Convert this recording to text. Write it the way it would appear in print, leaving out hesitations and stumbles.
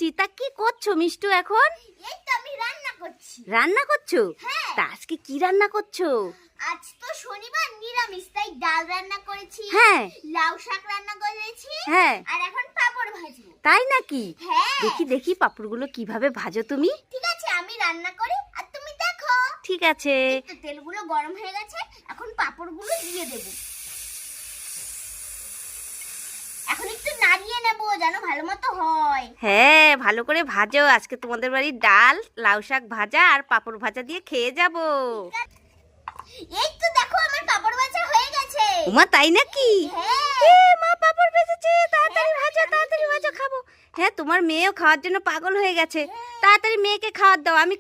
করছি। তা কি করছো মিষ্টু এখন? এই তো আমি রান্না করছি। রান্না করছো? হ্যাঁ। তা আজকে কি রান্না করছো? আজ তো শনিবার, নিরামিষ, তাই ডাল রান্না করেছি। হ্যাঁ। লাউ শাক রান্না করেছি। হ্যাঁ। আর এখন পাপড় ভাজবো। তাই নাকি? হ্যাঁ। দেখি দেখি পাপড়গুলো কিভাবে ভাজো তুমি। ঠিক আছে, আমি রান্না করি আর তুমি দেখো। ঠিক আছে। তো তেলগুলো গরম হয়ে গেছে, এখন পাপড়গুলো দিয়ে দেব। এখন একটু নাড়িয়ে নেব যেন ভালো মতো হয়। হ্যাঁ, ভালো করে ভাজো। আজকে তোমাদের বাড়ির ডাল, লাউ শাক ভাজা আর পাপড় ভাজা দিয়ে খেয়ে যাব। এই তো দেখো আমার পাপড় ভাজা হয়ে গেছে। ওমা, তাই নাকি? হ্যাঁ। এ মা, পাপড় ভেজেছে, তাড়াতাড়ি ভাজো, তাড়াতাড়ি ভাজো, খাবো। হ্যাঁ, তোমার মেয়েও খাওয়ার জন্য পাগল হয়ে গেছে। তাড়াতাড়ি মেয়েকে খাওয়ার দাও, আমি